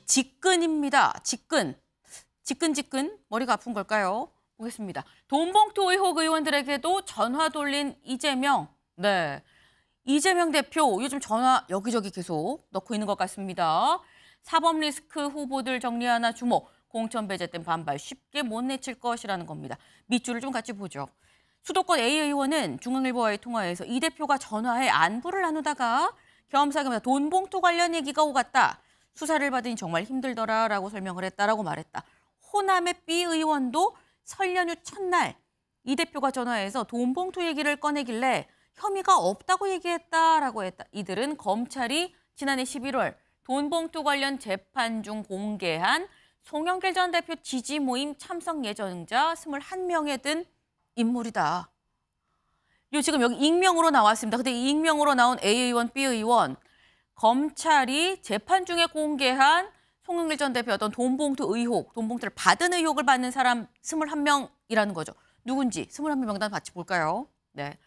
직근입니다. 직근. 머리가 아픈 걸까요? 보겠습니다. 돈봉투 의혹 의원들에게도 전화 돌린 이재명. 네, 이재명 대표 요즘 전화 여기저기 계속 넣고 있는 것 같습니다. 사법 리스크 후보들 정리하나 주목. 공천 배제된 반발 쉽게 못 내칠 것이라는 겁니다. 밑줄을 좀 같이 보죠. 수도권 A 의원은 중앙일보와의 통화에서 이 대표가 전화해 안부를 나누다가 겸사겸사 돈봉투 관련 얘기가 오갔다. 수사를 받으니 정말 힘들더라라고 설명을 했다라고 말했다. 호남의 B 의원도 설 연휴 첫날 이 대표가 전화해서 돈봉투 얘기를 꺼내길래 혐의가 없다고 얘기했다라고 했다. 이들은 검찰이 지난해 11월 돈봉투 관련 재판 중 공개한 송영길 전 대표 지지 모임 참석 예정자 21명에 든 인물이다. 지금 여기 익명으로 나왔습니다. 근데 이 익명으로 나온 A 의원, B 의원, 검찰이 재판 중에 공개한 송영길 전 대표 어떤 돈봉투 의혹, 돈봉투를 받은 의혹을 받는 사람 21명이라는 거죠. 누군지 21명 명단 같이 볼까요? 네,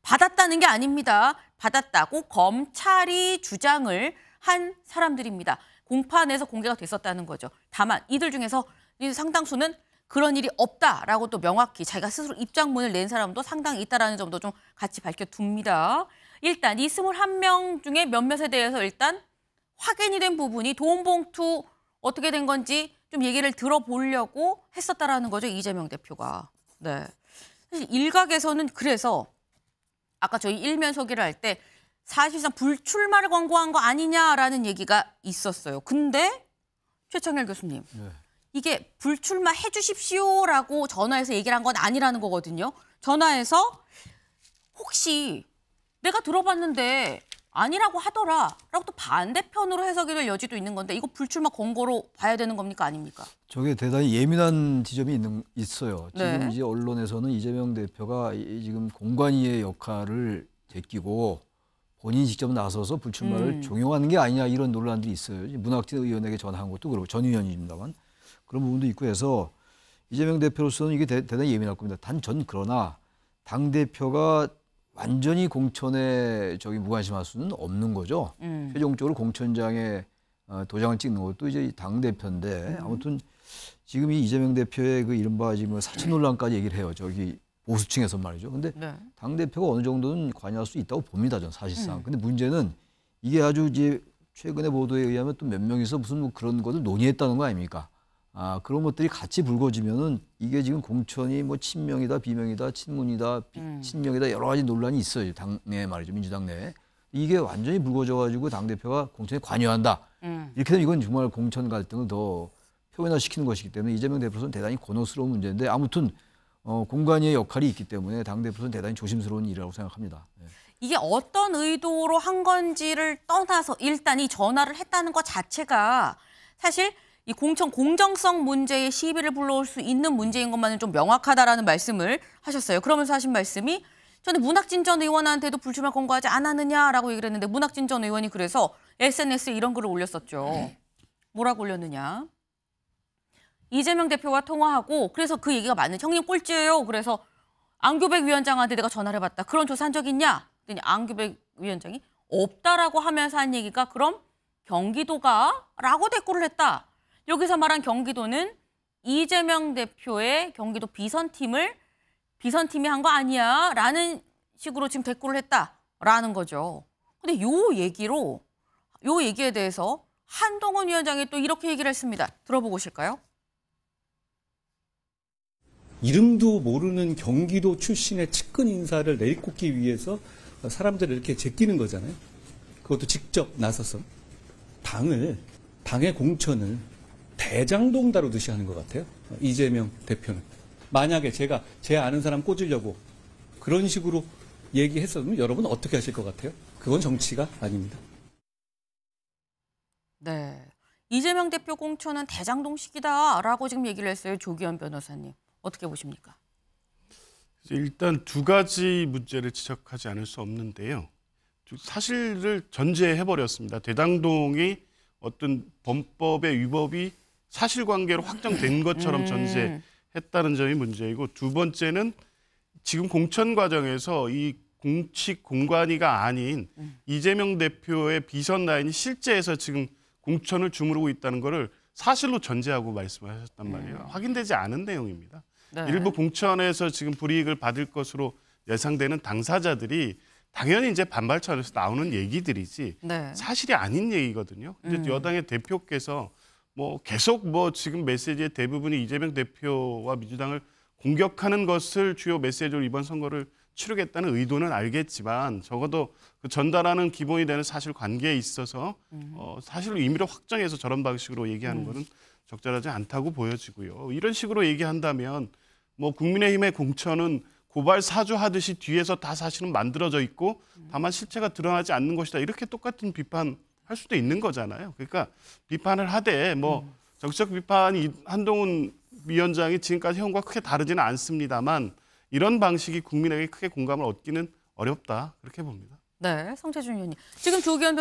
받았다는 게 아닙니다. 받았다고 검찰이 주장을 한 사람들입니다. 공판에서 공개가 됐었다는 거죠. 다만 이들 중에서 상당수는 그런 일이 없다라고 또 명확히 자기가 스스로 입장문을 낸 사람도 상당히 있다라는 점도 좀 같이 밝혀둡니다. 일단 이 21명 중에 몇몇에 대해서 일단 확인이 된 부분이 돈봉투 어떻게 된 건지 좀 얘기를 들어보려고 했었다라는 거죠. 이재명 대표가. 네. 사실 일각에서는 그래서 아까 저희 일면 소개를 할 때 사실상 불출마를 권고한 거 아니냐라는 얘기가 있었어요. 근데 최창렬 교수님, 이게 불출마해 주십시오라고 전화해서 얘기를 한 건 아니라는 거거든요. 전화해서 혹시 내가 들어봤는데 아니라고 하더라라고 또 반대편으로 해석이 될 여지도 있는 건데 이거 불출마 권고로 봐야 되는 겁니까 아닙니까? 저게 대단히 예민한 지점이 있어요. 지금 네. 이제 언론에서는 이재명 대표가 지금 공관위의 역할을 제끼고 본인이 직접 나서서 불출마를 종용하는 게 아니냐 이런 논란들이 있어요. 문학진 의원에게 전화한 것도 그렇고 전 의원입니다만 그런 부분도 있고 해서 이재명 대표로서는 이게 대단히 예민할 겁니다. 단 전 그러나 당 대표가 완전히 공천에 무관심할 수는 없는 거죠. 최종적으로 공천장에 도장을 찍는 것도 이제 당 대표인데 아무튼 지금 이 이재명 대표의 그 이른바 지금 사치 논란까지 얘기를 해요. 보수층에서 말이죠. 근데 네. 당 대표가 어느 정도는 관여할 수 있다고 봅니다. 전 사실상. 근데 문제는 이게 아주 이제 최근의 보도에 의하면 또 몇 명이서 무슨 그런 것을 논의했다는 거 아닙니까? 그런 것들이 같이 불거지면은 이게 지금 공천이 친명이다, 비명이다, 친문이다, 친명이다 여러 가지 논란이 있어요. 당내 말이죠. 민주당 내에. 이게 완전히 불거져가지고 당대표가 공천에 관여한다. 이렇게 되면 이건 정말 공천 갈등을 더 표면화시키는 것이기 때문에 이재명 대표로서는 대단히 곤혹스러운 문제인데 아무튼 공관위의 역할이 있기 때문에 당대표는 대단히 조심스러운 일이라고 생각합니다. 네. 이게 어떤 의도로 한 건지를 떠나서 일단 이 전화를 했다는 것 자체가 사실 이 공천 공정성 문제에 시비를 불러올 수 있는 문제인 것만은 좀 명확하다라는 말씀을 하셨어요. 그러면서 하신 말씀이 저는 문학진 전 의원한테도 불출마 권고하지 않았느냐라고 얘기를 했는데 문학진 전 의원이 그래서 SNS에 이런 글을 올렸었죠. 뭐라고 올렸느냐. 이재명 대표와 통화하고 그래서 그 얘기가 맞는 형님 꼴찌예요. 그래서 안규백 위원장한테 내가 전화를 해봤다. 그런 조사한 적 있냐? 그랬더니 안규백 위원장이 없다라고 하면서 한 얘기가 그럼 경기도가? 라고 대꾸를 했다. 여기서 말한 경기도는 이재명 대표의 경기도 비선팀이 한 거 아니야? 라는 식으로 지금 대꾸를 했다라는 거죠. 근데 요 얘기에 대해서 한동훈 위원장이 또 이렇게 얘기를 했습니다. 들어보고 오실까요? 이름도 모르는 경기도 출신의 측근 인사를 내리꽂기 위해서 사람들을 이렇게 제끼는 거잖아요. 그것도 직접 나서서 당의 공천을 대장동 다루듯이 하는 것 같아요. 이재명 대표는. 만약에 제가 제 아는 사람 꽂으려고 그런 식으로 얘기했으면 여러분 어떻게 하실 것 같아요? 그건 정치가 아닙니다. 네, 이재명 대표 공천은 대장동식이다라고 지금 얘기를 했어요. 조기현 변호사님. 어떻게 보십니까? 일단 두 가지 문제를 지적하지 않을 수 없는데요. 사실을 전제해버렸습니다. 대장동이 어떤 범법의 위법이 사실관계로 확정된 것처럼 전제했다는 점이 문제이고 두 번째는 지금 공천 과정에서 이 공식 공관위가 아닌 이재명 대표의 비선 라인이 실제에서 지금 공천을 주무르고 있다는 거를 사실로 전제하고 말씀을 하셨단 말이에요. 확인되지 않은 내용입니다. 네. 일부 공천에서 지금 불이익을 받을 것으로 예상되는 당사자들이 당연히 이제 반발 차원에서 나오는 얘기들이지 네. 사실이 아닌 얘기거든요. 근데 여당의 대표께서 뭐 계속 뭐 지금 메시지의 대부분이 이재명 대표와 민주당을 공격하는 것을 주요 메시지로 이번 선거를 치르겠다는 의도는 알겠지만 적어도 그 전달하는 기본이 되는 사실관계에 있어서 사실로 임의로 확정해서 저런 방식으로 얘기하는 것은 적절하지 않다고 보여지고요. 이런 식으로 얘기한다면 뭐 국민의힘의 공천은 고발 사주하듯이 뒤에서 다 사실은 만들어져 있고 다만 실체가 드러나지 않는 것이다. 이렇게 똑같은 비판할 수도 있는 거잖아요. 그러니까 비판을 하되 뭐 정치적 비판이 한동훈 위원장이 지금까지 해온 과 크게 다르지는 않습니다만 이런 방식이 국민에게 크게 공감을 얻기는 어렵다. 그렇게 봅니다. 네, 성재준 의원님. 지금 조기현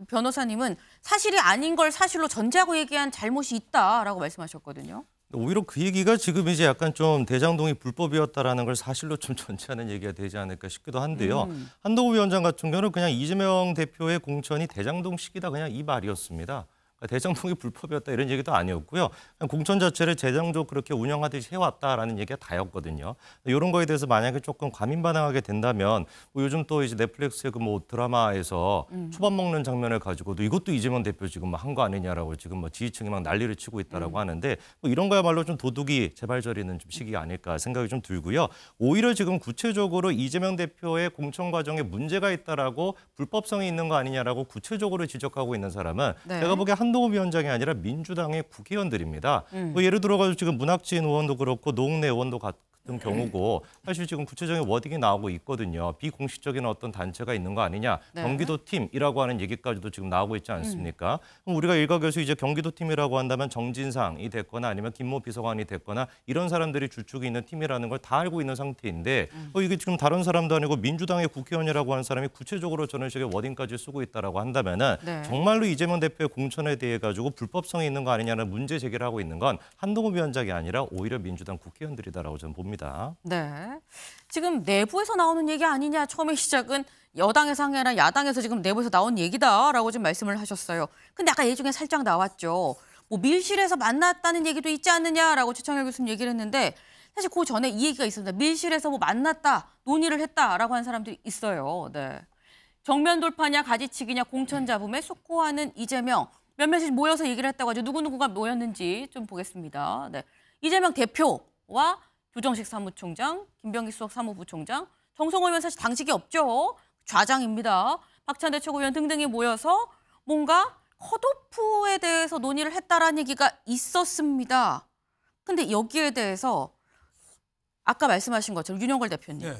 변호사님은 사실이 아닌 걸 사실로 전제하고 얘기한 잘못이 있다라고 말씀하셨거든요. 오히려 그 얘기가 지금 이제 약간 좀 대장동이 불법이었다라는 걸 사실로 좀 전제하는 얘기가 되지 않을까 싶기도 한데요. 한동훈 위원장 같은 경우는 그냥 이재명 대표의 공천이 대장동식이다 그냥 이 말이었습니다. 그러니까 대장동이 불법이었다 이런 얘기도 아니었고요. 그냥 공천 자체를 대장동 그렇게 운영하듯이 해왔다라는 얘기가 다였거든요. 이런 거에 대해서 만약에 조금 과민 반응하게 된다면 뭐 요즘 또 이제 넷플릭스의 그 뭐 드라마에서 초밥 먹는 장면을 가지고도 이것도 이재명 대표 지금 한 거 아니냐라고 지금 뭐 지지층이 막 난리를 치고 있다라고 하는데 뭐 이런 거야말로 좀 도둑이 재발저리는 좀 시기가 아닐까 생각이 좀 들고요. 오히려 지금 구체적으로 이재명 대표의 공천 과정에 문제가 있다라고 불법성이 있는 거 아니냐라고 구체적으로 지적하고 있는 사람은 네. 제가 보기에 한동훈 위원장이 아니라 민주당의 국회의원들입니다. 뭐 예를 들어가지고 지금 문학진 의원도 그렇고 노웅래 의원도 같은 경우고 사실 지금 구체적인 워딩이 나오고 있거든요. 비공식적인 어떤 단체가 있는 거 아니냐. 네. 경기도 팀이라고 하는 얘기까지도 지금 나오고 있지 않습니까? 그럼 우리가 일각에서 이제 경기도 팀이라고 한다면 정진상이 됐거나 아니면 김모 비서관이 됐거나 이런 사람들이 주축이 있는 팀이라는 걸 다 알고 있는 상태인데 이게 지금 다른 사람도 아니고 민주당의 국회의원이라고 하는 사람이 구체적으로 저런 식의 워딩까지 쓰고 있다라고 한다면은 네. 정말로 이재명 대표의 공천에 대해 가지고 불법성이 있는 거 아니냐는 문제 제기를 하고 있는 건 한동훈 위원장이 아니라 오히려 민주당 국회의원들이다라고 저는 봅니다. 네. 지금 내부에서 나오는 얘기 아니냐. 처음에 시작은 여당에서 한 게 아니라 야당에서 지금 내부에서 나온 얘기다라고 좀 말씀을 하셨어요. 근데 아까 예중에 살짝 나왔죠. 뭐 밀실에서 만났다는 얘기도 있지 않느냐라고 최창열 교수님 얘기를 했는데 사실 그 전에 이 얘기가 있습니다. 밀실에서 뭐 만났다, 논의를 했다라고 하는 사람들이 있어요. 네. 정면 돌파냐 가지치기냐 공천 잡음에 숙고하는 이재명. 몇몇이 모여서 얘기를 했다고 하죠. 누구누구가 모였는지 좀 보겠습니다. 네. 이재명 대표와 조정식 사무총장, 김병기 수석 사무부총장, 정성호 의원 사실 당직이 없죠. 좌장입니다. 박찬대 최고위원 등등이 모여서 뭔가 컷오프에 대해서 논의를 했다라는 얘기가 있었습니다. 근데 여기에 대해서 아까 말씀하신 것처럼 윤영걸 대표님. 네.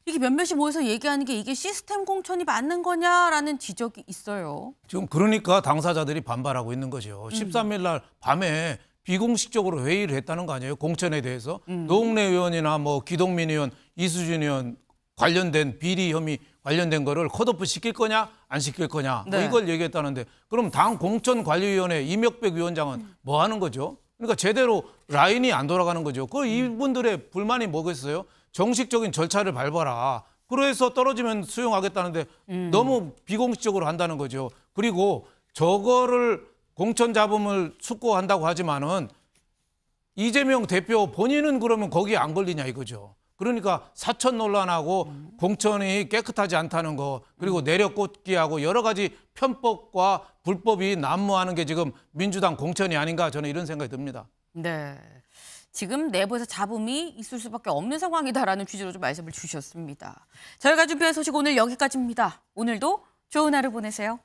이게 몇몇이 모여서 얘기하는 게 이게 시스템 공천이 맞는 거냐라는 지적이 있어요. 지금 그러니까 당사자들이 반발하고 있는 거죠. 13일 날 밤에 비공식적으로 회의를 했다는 거 아니에요? 공천에 대해서. 노웅래 의원이나 뭐 기동민 의원, 이수진 의원 관련된 비리 혐의 관련된 거를 컷오프 시킬 거냐 안 시킬 거냐 뭐 네. 이걸 얘기했다는데 그럼 당 공천관리위원회 이명백 위원장은 뭐 하는 거죠? 그러니까 제대로 라인이 안 돌아가는 거죠. 그 이분들의 불만이 뭐겠어요? 정식적인 절차를 밟아라. 그래서 떨어지면 수용하겠다는데 너무 비공식적으로 한다는 거죠. 그리고 저거를 공천 잡음을 숙고한다고 하지만은 이재명 대표 본인은 그러면 거기에 안 걸리냐 이거죠. 그러니까 사천 논란하고 공천이 깨끗하지 않다는 거 그리고 내려꽂기하고 여러 가지 편법과 불법이 난무하는 게 지금 민주당 공천이 아닌가 저는 이런 생각이 듭니다. 네. 지금 내부에서 잡음이 있을 수밖에 없는 상황이다라는 취지로 좀 말씀을 주셨습니다. 저희가 준비한 소식 오늘 여기까지입니다. 오늘도 좋은 하루 보내세요.